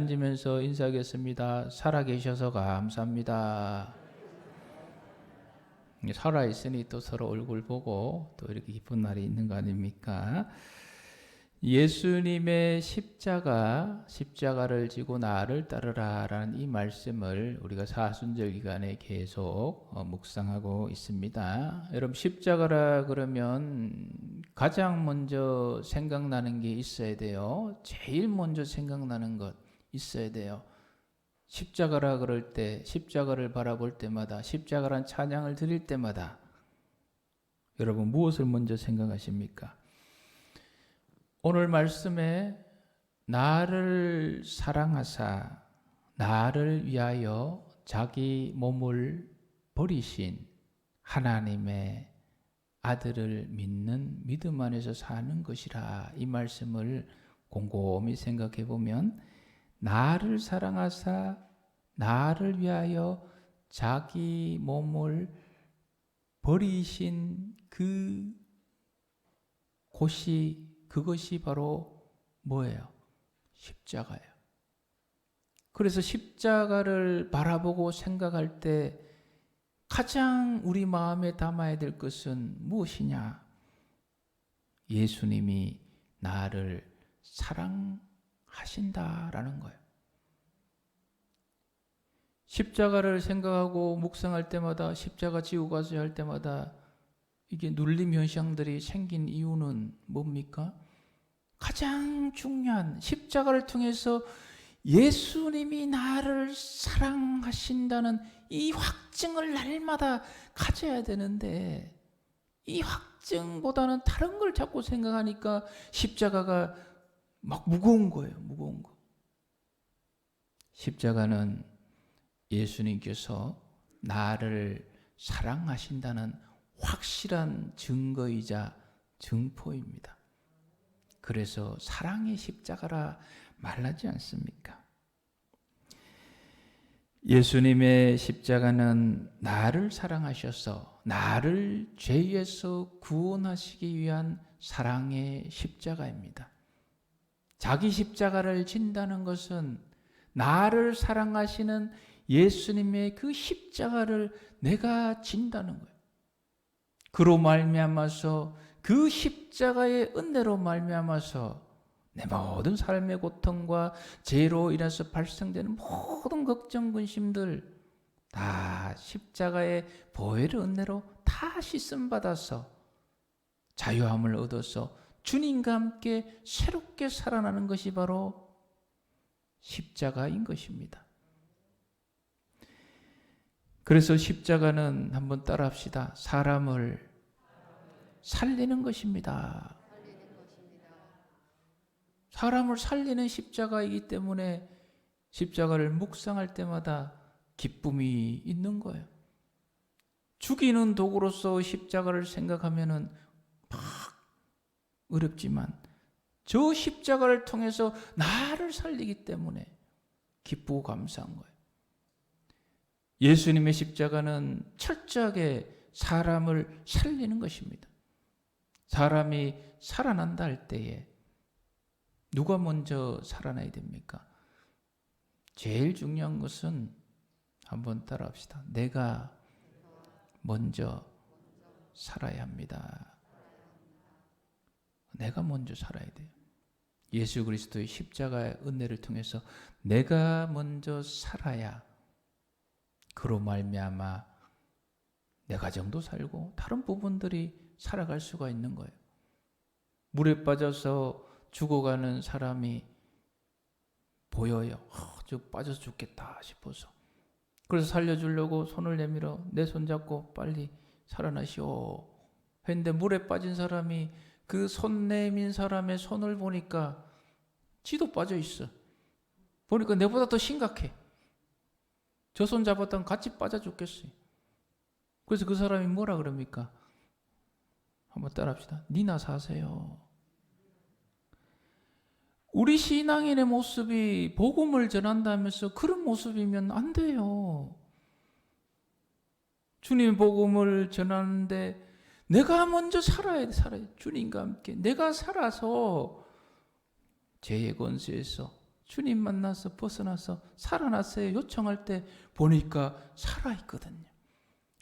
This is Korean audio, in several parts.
앉으면서 인사하겠습니다. 살아계셔서 감사합니다. 살아있으니 또 서로 얼굴 보고 또 이렇게 기쁜 날이 있는 거 아닙니까? 예수님의 십자가를 지고 나를 따르라 라는 이 말씀을 우리가 사순절 기간에 계속 묵상하고 있습니다. 여러분, 십자가라 그러면 가장 먼저 생각나는 게 있어야 돼요. 제일 먼저 생각나는 것 있어야 돼요. 십자가라 그럴 때, 십자가를 바라볼 때마다, 십자가란 찬양을 드릴 때마다 여러분 무엇을 먼저 생각하십니까? 오늘 말씀에 나를 사랑하사 나를 위하여 자기 몸을 버리신 하나님의 아들을 믿는 믿음 안에서 사는 것이라, 이 말씀을 곰곰이 생각해 보면 나를 사랑하사 나를 위하여 자기 몸을 버리신 그것이 바로 뭐예요? 십자가예요. 그래서 십자가를 바라보고 생각할 때 가장 우리 마음에 담아야 될 것은 무엇이냐? 예수님이 나를 사랑하신다라는 거예요. 십자가를 생각하고 묵상할 때마다, 십자가 지고 가서 할 때마다 이게 눌림 현상들이 생긴 이유는 뭡니까? 가장 중요한 십자가를 통해서 예수님이 나를 사랑하신다는 이 확증을 날마다 가져야 되는데, 이 확증보다는 다른 걸 자꾸 생각하니까 십자가가 막 무거운 거예요. 무거운 거. 십자가는 예수님께서 나를 사랑하신다는 확실한 증거이자 증포입니다. 그래서 사랑의 십자가라 말하지 않습니까? 예수님의 십자가는 나를 사랑하셔서 나를 죄에서 구원하시기 위한 사랑의 십자가입니다. 자기 십자가를 진다는 것은 나를 사랑하시는 예수님의 그 십자가를 내가 진다는 거예요. 그로 말미암아서, 그 십자가의 은혜로 말미암아서 내 모든 삶의 고통과 죄로 인해서 발생되는 모든 걱정, 근심들 다 십자가의 보혈의 은혜로 다 씻음받아서 자유함을 얻어서 주님과 함께 새롭게 살아나는 것이 바로 십자가인 것입니다. 그래서 십자가는, 한번 따라 합시다. 사람을 살리는 것입니다. 사람을 살리는 십자가이기 때문에 십자가를 묵상할 때마다 기쁨이 있는 거예요. 죽이는 도구로서 십자가를 생각하면은 막 어렵지만, 저 십자가를 통해서 나를 살리기 때문에 기쁘고 감사한 거예요. 예수님의 십자가는 철저하게 사람을 살리는 것입니다. 사람이 살아난다 할 때에 누가 먼저 살아나야 됩니까? 제일 중요한 것은, 한번 따라 합시다. 내가 먼저 살아야 합니다. 내가 먼저 살아야 돼요. 예수 그리스도의 십자가의 은혜를 통해서 내가 먼저 살아야, 그로 말미암아 내 가정도 살고 다른 부분들이 살아갈 수가 있는 거예요. 물에 빠져서 죽어가는 사람이 보여요. 저 빠져서 죽겠다 싶어서. 그래서 살려주려고 손을 내밀어 내 손 잡고 빨리 살아나시오 했는데, 물에 빠진 사람이 그 손 내민 사람의 손을 보니까 지도 빠져 있어. 보니까 내보다 더 심각해. 저 손 잡았다면 같이 빠져 죽겠어요. 그래서 그 사람이 뭐라 그럽니까? 한번 따라 합시다. 니나 사세요. 우리 신앙인의 모습이 복음을 전한다면서 그런 모습이면 안 돼요. 주님의 복음을 전하는데 내가 먼저 살아야 돼. 주님과 함께 내가 살아서 죄의 권세에서 주님 만나서 벗어나서 살아났어요 요청할 때 보니까 살아있거든요.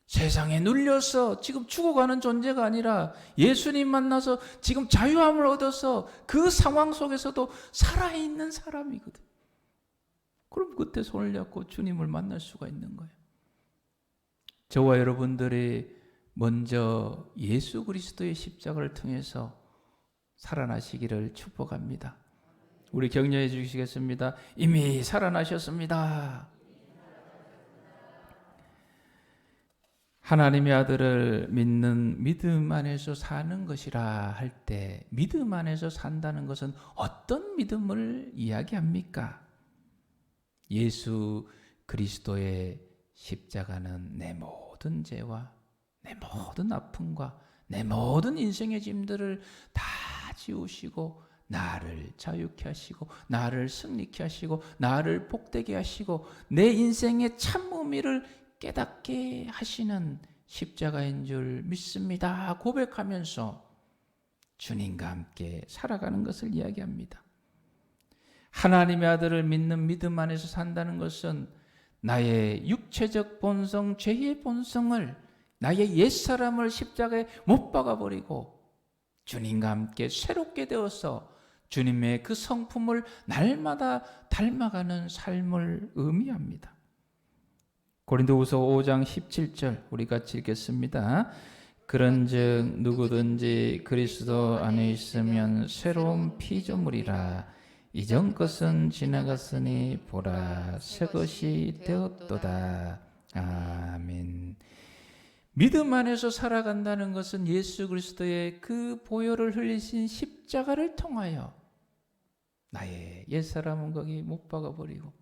세상에 눌려서 지금 죽어가는 존재가 아니라 예수님 만나서 지금 자유함을 얻어서 그 상황 속에서도 살아있는 사람이거든요. 그럼 그때 손을 잡고 주님을 만날 수가 있는 거예요. 저와 여러분들이 먼저 예수 그리스도의 십자가를 통해서 살아나시기를 축복합니다. 우리 격려해 주시겠습니다. 이미 살아나셨습니다. 하나님의 아들을 믿는 믿음 안에서 사는 것이라 할 때 믿음 안에서 산다는 것은 어떤 믿음을 이야기합니까? 예수 그리스도의 십자가는 내 모든 죄와 내 모든 아픔과 내 모든 인생의 짐들을 다 지우시고 나를 자유케 하시고 나를 승리케 하시고 나를 복되게 하시고 내 인생의 참 의미를 깨닫게 하시는 십자가인 줄 믿습니다 고백하면서 주님과 함께 살아가는 것을 이야기합니다. 하나님의 아들을 믿는 믿음 안에서 산다는 것은 나의 육체적 본성, 죄의 본성을 나의 옛사람을 십자가에 못 박아버리고 주님과 함께 새롭게 되어서 주님의 그 성품을 날마다 닮아가는 삶을 의미합니다. 고린도후서 5장 17절 우리 같이 읽겠습니다. 그런즉 누구든지 그리스도 안에 있으면 새로운 피조물이라 이전 것은 지나갔으니 보라 새 것이 되었도다. 아멘. 믿음 안에서 살아간다는 것은 예수 그리스도의 그 보혈을 흘리신 십자가를 통하여 나의 옛사람은 거기 못 박아버리고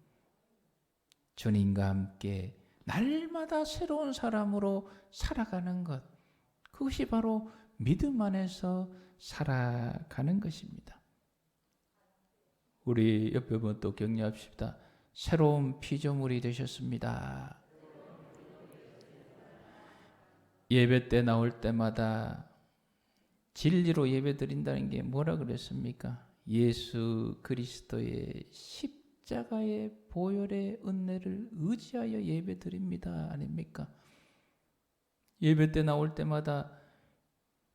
주님과 함께 날마다 새로운 사람으로 살아가는 것, 그것이 바로 믿음 안에서 살아가는 것입니다. 우리 옆에 분 또 격려합시다. 새로운 피조물이 되셨습니다. 예배 때 나올 때마다 진리로 예배 드린다는 게 뭐라 그랬습니까? 예수 그리스도의 십자가의 보혈의 은혜를 의지하여 예배 드립니다. 아닙니까? 예배 때 나올 때마다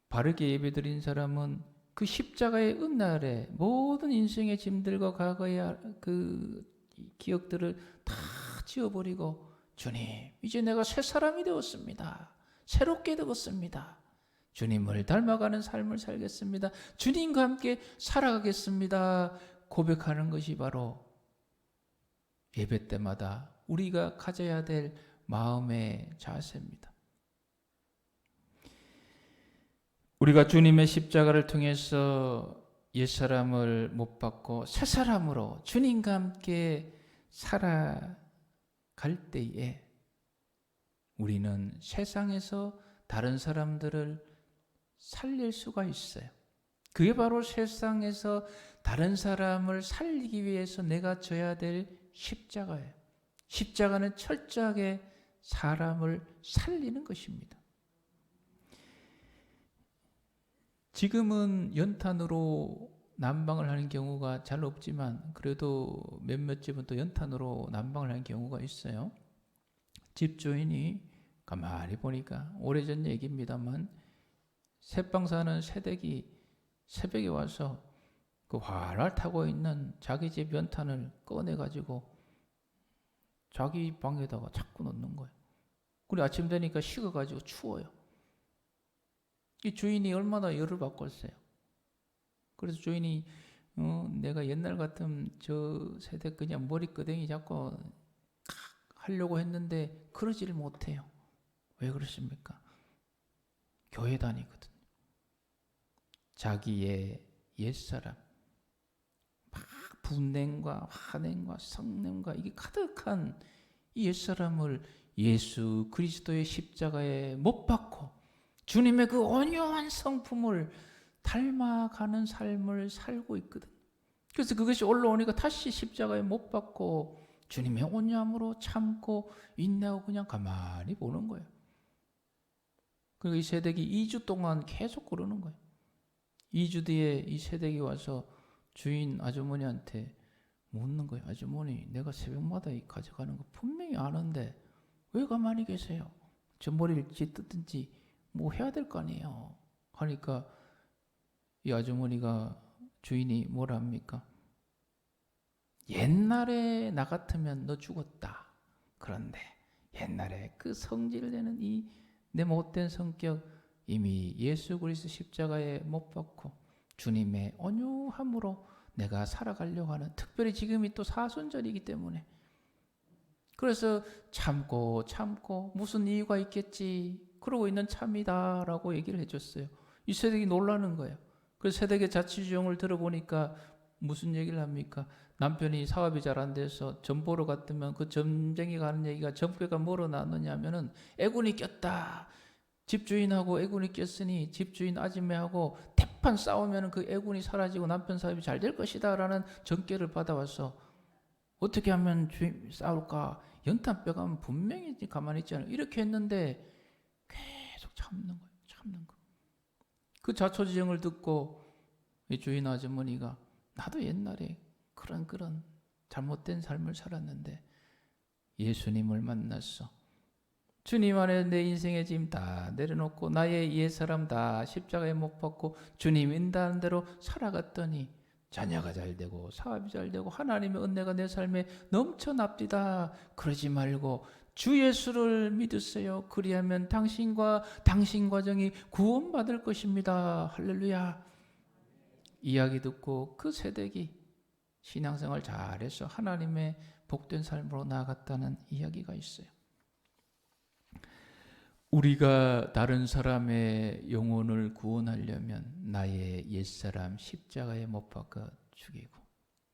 바르게 예배 드린 사람은 그 십자가의 은혜 아래 모든 인생의 짐들과 과거의 그 기억들을 다 지워버리고 주님, 이제 내가 새 사람이 되었습니다. 새롭게 되었습니다. 주님을 닮아가는 삶을 살겠습니다. 주님과 함께 살아가겠습니다. 고백하는 것이 바로 예배 때마다 우리가 가져야 될 마음의 자세입니다. 우리가 주님의 십자가를 통해서 옛사람을 못 받고 새 사람으로 주님과 함께 살아갈 때에 우리는 세상에서 다른 사람들을 살릴 수가 있어요. 그게 바로 세상에서 다른 사람을 살리기 위해서 내가 져야 될 십자가예요. 십자가는 철저하게 사람을 살리는 것입니다. 지금은 연탄으로 난방을 하는 경우가 잘 없지만 그래도 몇몇 집은 또 연탄으로 난방을 하는 경우가 있어요. 집주인이 가만히 보니까 오래전 얘기입니다만 새빵 사는 새댁이 새벽에 와서 그 활활 타고 있는 자기 집 연탄을 꺼내가지고 자기 방에다가 자꾸 넣는 거예요. 그리고 아침 되니까 식어가지고 추워요. 이 주인이 얼마나 열을 받겠어요. 그래서 주인이 내가 옛날 같으면 저 새댁 그냥 머리끄댕이 잡고 하려고 했는데 그러지를 못해요. 왜 그러십니까? 교회 다니거든요. 자기의 옛사람, 막 분냄과 화냄과 성냄과 이게 가득한 이 옛사람을 예수 그리스도의 십자가에 못 박고 주님의 그 온유한 성품을 닮아가는 삶을 살고 있거든. 그래서 그것이 올라오니까 다시 십자가에 못 박고 주님의 온유함으로 참고 인내하고 그냥 가만히 보는 거예요. 그리고 이 새댁이 2주 동안 계속 그러는 거예요. 2주 뒤에 이 새댁이 와서 주인 아주머니한테 묻는 거예요. 아주머니, 내가 새벽마다 가져가는 거 분명히 아는데 왜 가만히 계세요? 저 머리를 찢든지 뭐 해야 될 거 아니에요. 하니까 이 아주머니가, 주인이 뭐라 합니까? 옛날에 나 같으면 너 죽었다. 그런데 옛날에 그 성질을 내는 이 내 못된 성격, 이미 예수 그리스도 십자가에 못 박고 주님의 온유함으로 내가 살아가려고 하는, 특별히 지금이 또 사순절이기 때문에, 그래서 참고 무슨 이유가 있겠지 그러고 있는 참이다라고 얘기를 해줬어요. 이 세댁이 놀라는 거예요. 그래서 세댁의 자취주용을 들어보니까 무슨 얘기를 합니까? 남편이 사업이 잘 안 돼서 점 보러 갔더면 그 점쟁이가 하는 얘기가, 점괘가 뭐로 나누냐 하면은 애군이 꼈다. 집주인하고 애군이 꼈으니 집주인 아줌매하고 대판 싸우면 그 애군이 사라지고 남편 사업이 잘 될 것이다 라는 전께를 받아와서 어떻게 하면 싸울까? 연탄뼈가 분명히 가만히 있잖아요. 이렇게 했는데 계속 참는 거예요. 참는 거. 그 자초지종을 듣고 이 주인 아주머니가, 나도 옛날에 그런 잘못된 삶을 살았는데 예수님을 만났어. 주님 안에 내 인생의 짐 다 내려놓고 나의 옛사람 다 십자가에 못 박고 주님 인도하는 대로 살아갔더니 자녀가 잘 되고 사업이 잘 되고 하나님의 은혜가 내 삶에 넘쳐납디다. 그러지 말고 주 예수를 믿으세요. 그리하면 당신과 당신 가정이 구원받을 것입니다. 할렐루야. 이야기 듣고 그 세댁이 신앙생활 잘해서 하나님의 복된 삶으로 나아갔다는 이야기가 있어요. 우리가 다른 사람의 영혼을 구원하려면 나의 옛사람 십자가에 못 박아 죽이고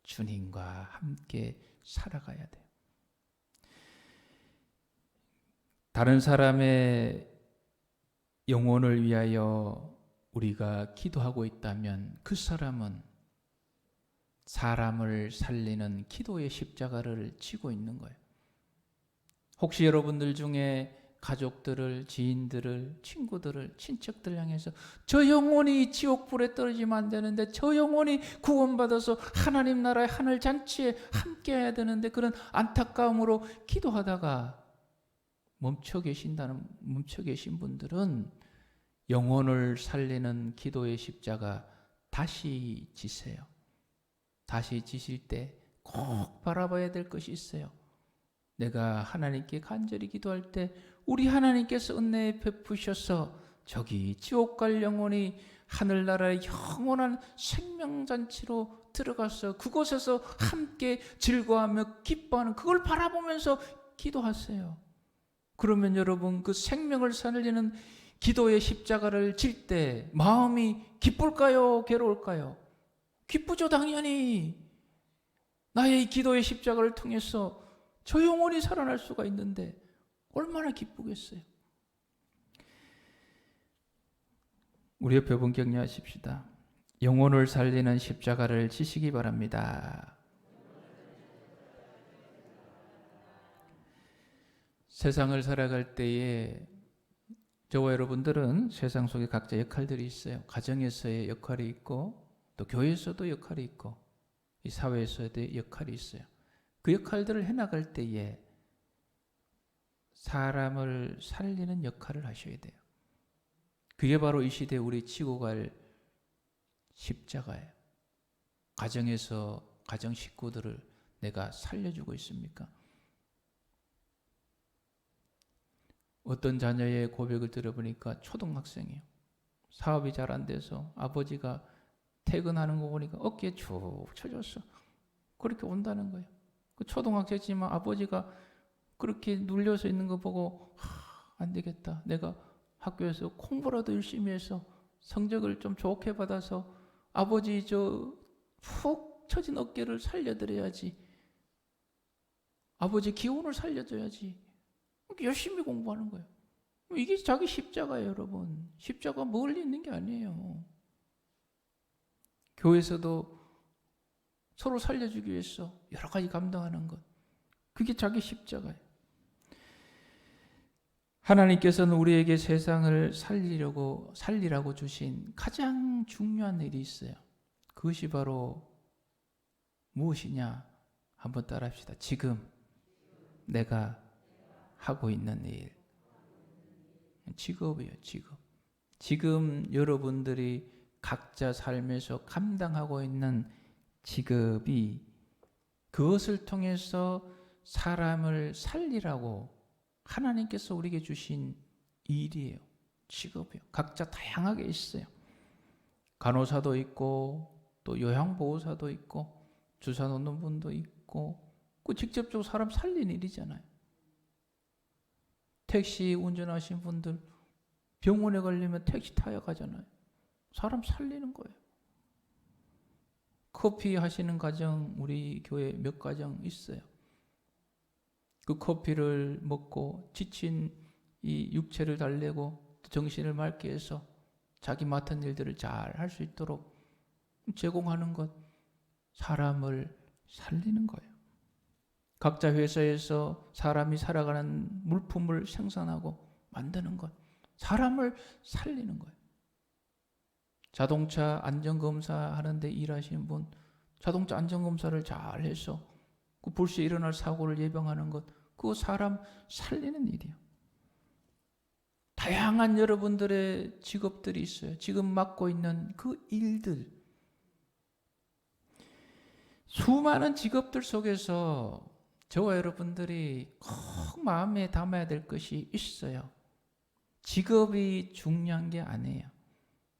주님과 함께 살아가야 돼요. 다른 사람의 영혼을 위하여 우리가 기도하고 있다면 그 사람은 사람을 살리는 기도의 십자가를 지고 있는 거예요. 혹시 여러분들 중에 가족들을, 지인들을, 친구들을, 친척들 향해서 저 영혼이 지옥불에 떨어지면 안 되는데, 저 영혼이 구원받아서 하나님 나라의 하늘 잔치에 함께 해야 되는데, 그런 안타까움으로 기도하다가 멈춰 계신 분들은 영혼을 살리는 기도의 십자가 다시 지세요. 다시 지실 때 꼭 바라봐야 될 것이 있어요. 내가 하나님께 간절히 기도할 때 우리 하나님께서 은혜 베푸셔서 저기 지옥 갈 영혼이 하늘나라의 영원한 생명잔치로 들어가서 그곳에서 함께 즐거워하며 기뻐하는, 그걸 바라보면서 기도하세요. 그러면 여러분, 그 생명을 살리는 기도의 십자가를 질 때 마음이 기쁠까요? 괴로울까요? 기쁘죠, 당연히. 나의 이 기도의 십자가를 통해서 저 영혼이 살아날 수가 있는데 얼마나 기쁘겠어요. 우리 옆에 분 격려하십시다. 영혼을 살리는 십자가를 지시기 바랍니다. 세상을 살아갈 때에 저와 여러분들은 세상 속에 각자 역할들이 있어요. 가정에서의 역할이 있고, 또 교회에서도 역할이 있고, 이 사회에서도 역할이 있어요. 그 역할들을 해나갈 때에 사람을 살리는 역할을 하셔야 돼요. 그게 바로 이 시대에 우리 지고 갈 십자가예요. 가정에서 가정 식구들을 내가 살려주고 있습니까? 어떤 자녀의 고백을 들어보니까 초등학생이에요. 사업이 잘 안 돼서 아버지가 퇴근하는 거 보니까 어깨에 쭉 쳐줬어. 그렇게 온다는 거예요. 그 초등학생이지만 아버지가 그렇게 눌려서 있는 거 보고 안 되겠다. 내가 학교에서 공부라도 열심히 해서 성적을 좀 좋게 받아서 아버지 저 푹 처진 어깨를 살려드려야지. 아버지 기운을 살려줘야지. 열심히 공부하는 거예요. 이게 자기 십자가예요, 여러분. 십자가 멀리 있는 게 아니에요. 교회에서도 서로 살려주기 위해서 여러 가지 감당하는 것. 그게 자기 십자가예요. 하나님께서는 우리에게 세상을 살리라고 주신 가장 중요한 일이 있어요. 그것이 바로 무엇이냐? 한번 따라합시다. 지금 내가 하고 있는 일. 직업이에요, 직업. 지금 여러분들이 각자 삶에서 감당하고 있는 직업이 그것을 통해서 사람을 살리라고 하나님께서 우리에게 주신 일이에요. 직업이에요. 각자 다양하게 있어요. 간호사도 있고 또 요양보호사도 있고 주사 놓는 분도 있고 그 직접적으로 사람 살리는 일이잖아요. 택시 운전하신 분들 병원에 걸리면 택시 타야 가잖아요. 사람 살리는 거예요. 커피 하시는 가정 우리 교회 몇 가정 있어요. 그 커피를 먹고 지친 이 육체를 달래고 정신을 맑게 해서 자기 맡은 일들을 잘 할 수 있도록 제공하는 것, 사람을 살리는 거예요. 각자 회사에서 사람이 살아가는 물품을 생산하고 만드는 것, 사람을 살리는 거예요. 자동차 안전검사 하는데 일하시는 분, 자동차 안전검사를 잘 해서 그 불시에 일어날 사고를 예방하는 것, 그거 사람 살리는 일이에요. 다양한 여러분들의 직업들이 있어요. 지금 맡고 있는 그 일들. 수많은 직업들 속에서 저와 여러분들이 꼭 마음에 담아야 될 것이 있어요. 직업이 중요한 게 아니에요.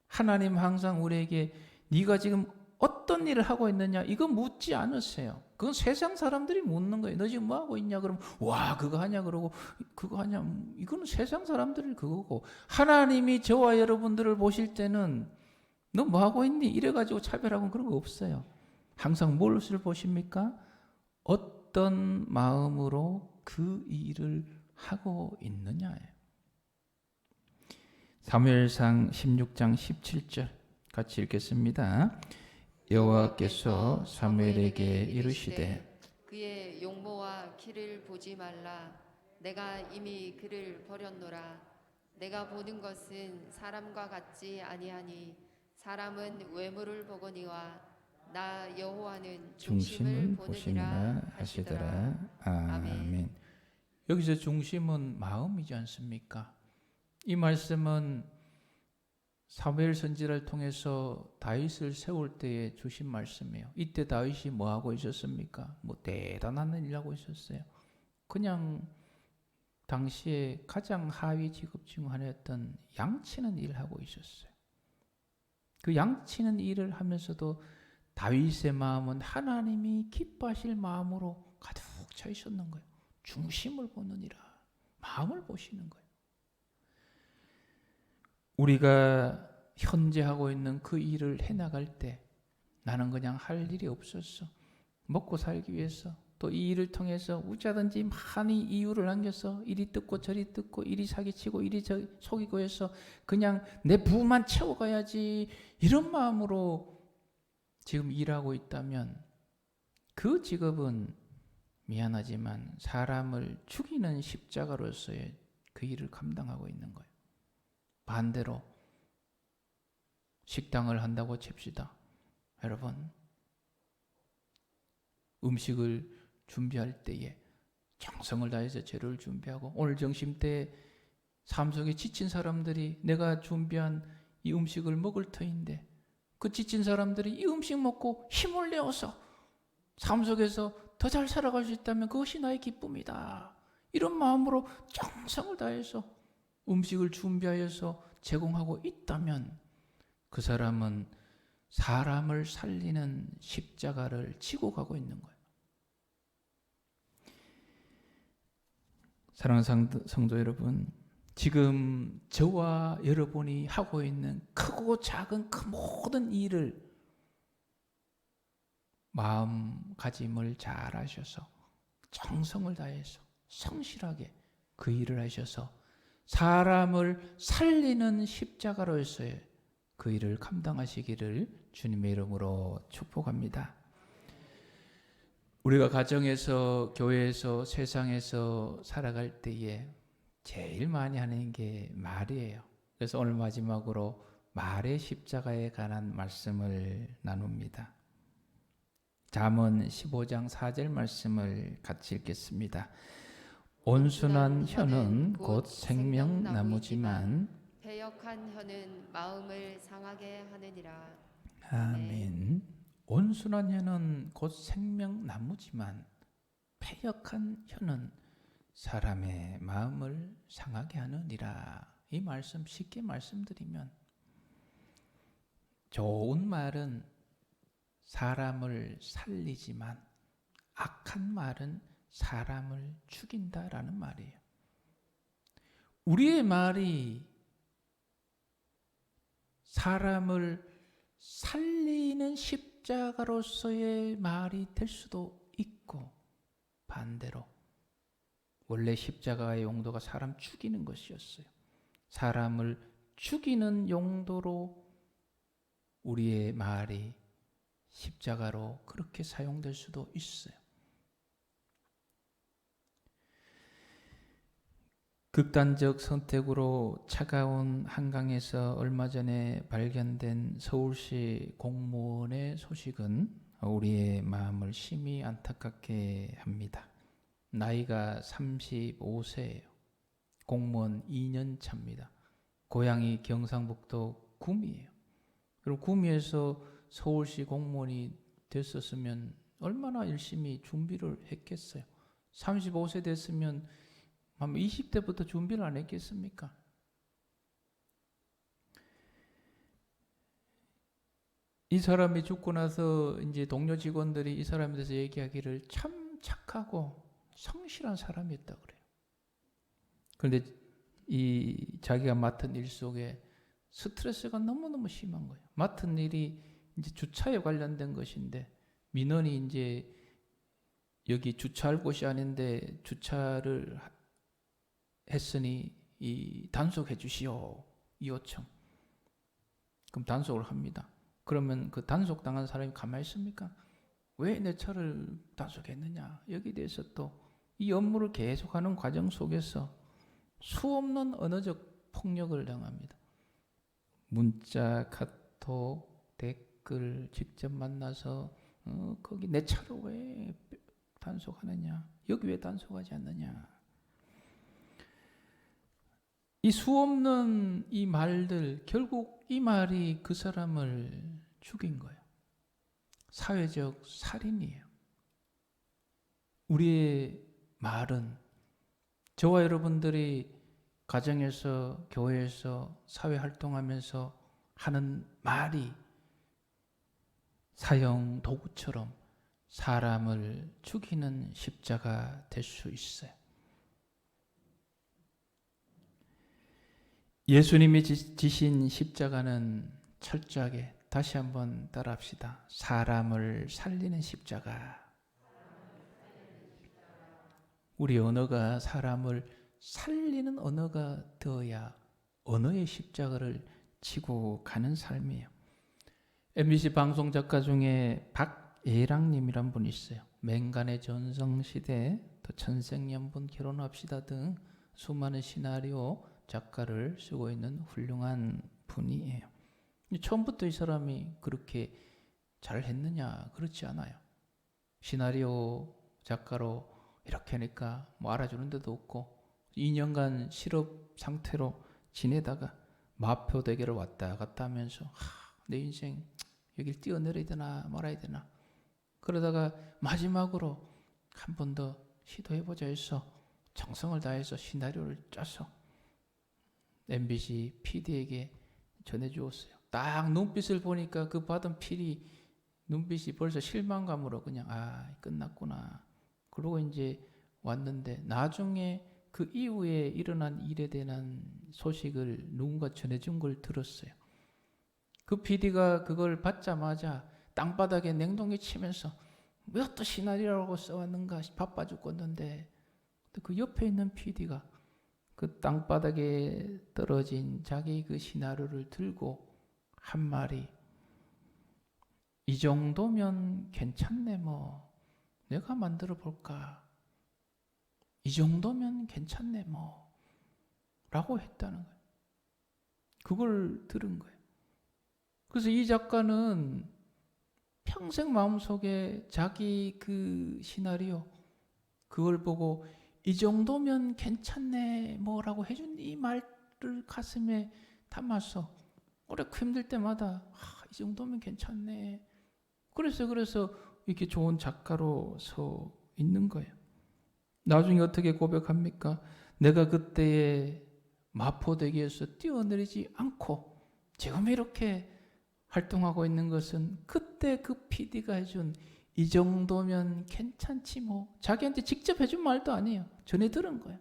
하나님 항상 우리에게 네가 지금 어떤 일을 하고 있느냐 이거 묻지 않으세요. 그건 세상 사람들이 묻는 거예요. 너 지금 뭐 하고 있냐 그러면 와 그거 하냐 그러고 그거 하냐 이거는 세상 사람들이 그거고 하나님이 저와 여러분들을 보실 때는 너 뭐 하고 있니 이래가지고 차별하고 그런 거 없어요. 항상 무엇을 보십니까? 어떤 마음으로 그 일을 하고 있느냐예요. 사무엘상 16장 17절 같이 읽겠습니다. 여호와께서 사무엘에게 이르시되 그의 용모와 키를 보지 말라. 내가 이미 그를 버렸노라. 내가 보는 것은 사람과 같지 아니하니 사람은 외모를 보거니와 나 여호와는 중심을 보느니라 하시더라. 아멘. 여기서 중심은 마음이지 않습니까? 이 말씀은 사무엘 선지자를 통해서 다윗을 세울 때에 주신 말씀이에요. 이때 다윗이 뭐 하고 있었습니까? 뭐 대단한 일 하고 있었어요. 그냥 당시에 가장 하위 직업 중 하나였던 양치는 일을 하고 있었어요. 그 양치는 일을 하면서도 다윗의 마음은 하나님이 기뻐하실 마음으로 가득 차 있었는 거예요. 중심을 보느니라. 마음을 보시는 거예요. 우리가 현재 하고 있는 그 일을 해나갈 때 나는 그냥 할 일이 없었어. 먹고 살기 위해서 또 이 일을 통해서 어쩌든지 많이 이유를 남겨서 이리 뜯고 저리 뜯고 이리 사기치고 이리 속이고 해서 그냥 내 부만 채워가야지 이런 마음으로 지금 일하고 있다면 그 직업은 미안하지만 사람을 죽이는 십자가로서의 그 일을 감당하고 있는 거예요. 반대로 식당을 한다고 칩시다. 여러분 음식을 준비할 때에 정성을 다해서 재료를 준비하고 오늘 점심때 삶 속에 지친 사람들이 내가 준비한 이 음식을 먹을 터인데 그 지친 사람들이 이 음식 먹고 힘을 내어서 삶 속에서 더 잘 살아갈 수 있다면 그것이 나의 기쁨이다. 이런 마음으로 정성을 다해서 음식을 준비하여서 제공하고 있다면 그 사람은 사람을 살리는 십자가를 지고 가고 있는 거예요. 사랑하는 성도 여러분, 지금 저와 여러분이 하고 있는 크고 작은 그 모든 일을 마음가짐을 잘 하셔서 정성을 다해서 성실하게 그 일을 하셔서 사람을 살리는 십자가로서의 그 일을 감당하시기를 주님의 이름으로 축복합니다. 우리가 가정에서, 교회에서, 세상에서 살아갈 때에 제일 많이 하는 게 말이에요. 그래서 오늘 마지막으로 말의 십자가에 관한 말씀을 나눕니다. 잠언 15장 4절 말씀을 같이 읽겠습니다. 온순한 혀는 곧 생명나무지만 배역한 혀는 마음을 상하게 하느니라. 아멘. 온순한 혀는 곧 생명나무지만 패역한 혀는 사람의 마음을 상하게 하느니라. 이 말씀 쉽게 말씀드리면 좋은 말은 사람을 살리지만 악한 말은 사람을 죽인다라는 말이에요. 우리의 말이 사람을 살리는 십자가로서의 말이 될 수도 있고 반대로 원래 십자가의 용도가 사람 죽이는 것이었어요. 사람을 죽이는 용도로 우리의 말이 십자가로 그렇게 사용될 수도 있어요. 극단적 선택으로 차가운 한강에서 얼마 전에 발견된 서울시 공무원의 소식은 우리의 마음을 심히 안타깝게 합니다. 나이가 35세예요. 공무원 2년 차입니다. 고향이 경상북도 구미예요. 그리고 구미에서 서울시 공무원이 됐었으면 얼마나 열심히 준비를 했겠어요. 35세 됐으면 아마 20대부터 준비를 안 했겠습니까? 이 사람이 죽고 나서 이제 동료 직원들이 이 사람에 대해서 얘기하기를 참 착하고 성실한 사람이었다고 그래요. 그런데 이 자기가 맡은 일 속에 스트레스가 너무너무 심한 거예요. 맡은 일이 이제 주차에 관련된 것인데 민원이 이제 여기 주차할 곳이 아닌데 주차를 했으니 이 단속해 주시오. 이 요청. 그럼 단속을 합니다. 그러면 그 단속당한 사람이 가만히 있습니까? 왜 내 차를 단속했느냐? 여기에 대해서 또 이 업무를 계속하는 과정 속에서 수없는 언어적 폭력을 당합니다. 문자, 카톡, 댓글 직접 만나서 거기 내 차로 왜 단속하느냐? 여기 왜 단속하지 않느냐? 이 수없는 이 말들, 결국 이 말이 그 사람을 죽인 거예요. 사회적 살인이에요. 우리의 말은 저와 여러분들이 가정에서, 교회에서, 사회 활동하면서 하는 말이 사형 도구처럼 사람을 죽이는 십자가 될 수 있어요. 예수님이 지신 십자가는 철저하게 다시 한번 따라합시다. 사람을 살리는 십자가. 우리 언어가 사람을 살리는 언어가 되어야 언어의 십자가를 지고 가는 삶이에요. MBC 방송 작가 중에 박예랑님이란 분이 있어요. 맹간의 전성시대, 또 천생연분 결혼합시다 등 수많은 시나리오 작가를 쓰고 있는 훌륭한 분이에요. 처음부터 이 사람이 그렇게 잘했느냐? 그렇지 않아요. 시나리오 작가로 이렇게 하니까 뭐 알아주는 데도 없고 2년간 실업 상태로 지내다가 마표 대결을 왔다 갔다 하면서 내 인생 여길 뛰어내려야 되나 말아야 되나 그러다가 마지막으로 한 번 더 시도해보자 해서 정성을 다해서 시나리오를 짜서 MBC PD에게 전해주었어요. 딱 눈빛을 보니까 그 받은 PD 눈빛이 벌써 실망감으로 그냥 끝났구나. 그러고 이제 왔는데 나중에 그 이후에 일어난 일에 대한 소식을 누군가 전해준 걸 들었어요. 그 PD가 그걸 받자마자 땅바닥에 냉동이 치면서 왜 또 시나리오라고 써왔는가 바빠 죽겠는데 그 옆에 있는 PD가 그 땅바닥에 떨어진 자기 그 시나리오를 들고 한 말이 이 정도면 괜찮네 뭐 내가 만들어 볼까 이 정도면 괜찮네 뭐 라고 했다는 거예요. 그걸 들은 거예요. 그래서 이 작가는 평생 마음속에 자기 그 시나리오 그걸 보고 이 정도면 괜찮네 뭐라고 해준 이 말을 가슴에 담아서 어렵고 힘들 때마다 이 정도면 괜찮네. 그래서 이렇게 좋은 작가로 서 있는 거예요. 나중에 어떻게 고백합니까? 내가 그때의 마포대교에서 뛰어내리지 않고 지금 이렇게 활동하고 있는 것은 그때 그 PD가 해준 이 정도면 괜찮지 뭐. 자기한테 직접 해준 말도 아니에요. 전해 들은 거예요.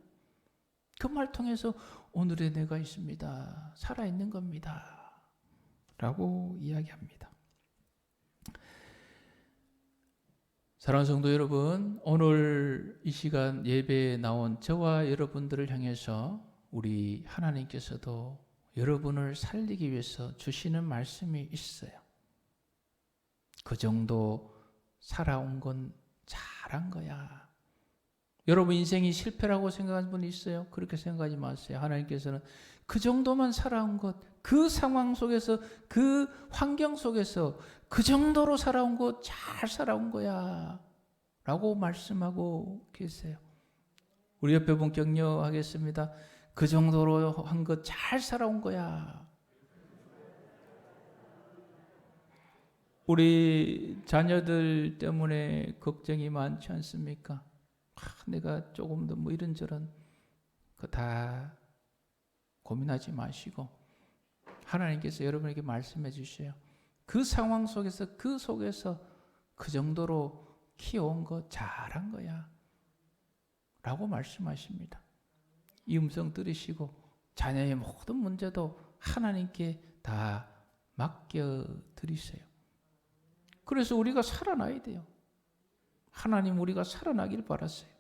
그 말 통해서 오늘의 내가 있습니다. 살아있는 겁니다. 라고 이야기합니다. 사랑하는 성도 여러분, 오늘 이 시간 예배에 나온 저와 여러분들을 향해서 우리 하나님께서도 여러분을 살리기 위해서 주시는 말씀이 있어요. 그 정도 살아온 건 잘한 거야. 여러분 인생이 실패라고 생각하는 분 있어요? 그렇게 생각하지 마세요. 하나님께서는 그 정도만 살아온 것, 그 상황 속에서, 그 환경 속에서 그 정도로 살아온 것 잘 살아온 거야 라고 말씀하고 계세요. 우리 옆에 분 격려하겠습니다. 그 정도로 한 것 잘 살아온 거야. 우리 자녀들 때문에 걱정이 많지 않습니까? 내가 조금 더 뭐 이런저런 그 다 고민하지 마시고 하나님께서 여러분에게 말씀해 주셔요. 그 상황 속에서 그 정도로 키워온 거 잘한 거야 라고 말씀하십니다. 이 음성 들으시고 자녀의 모든 문제도 하나님께 다 맡겨드리세요. 그래서 우리가 살아나야 돼요. 하나님 우리가 살아나길 바랐어요.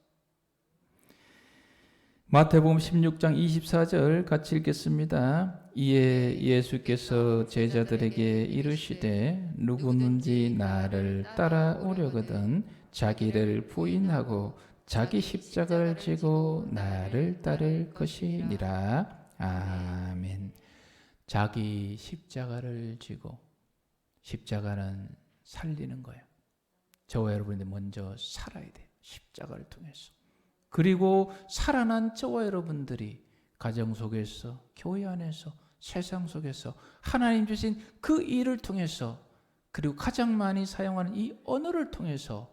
마태복음 16장 24절 같이 읽겠습니다. 이에 예수께서 제자들에게 이르시되 누구든지 나를 따라오려거든 자기를 부인하고 자기 십자가를 지고 나를 따를 것이니라. 아멘. 자기 십자가를 지고, 십자가는 살리는 거예요. 저와 여러분이 먼저 살아야 돼요. 십자가를 통해서. 그리고 살아난 저와 여러분들이 가정 속에서, 교회 안에서, 세상 속에서 하나님 주신 그 일을 통해서, 그리고 가장 많이 사용하는 이 언어를 통해서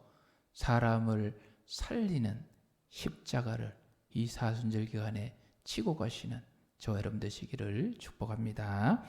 사람을 살리는 십자가를 이 사순절 기간에 치고 가시는 저와 여러분 되시기를 축복합니다.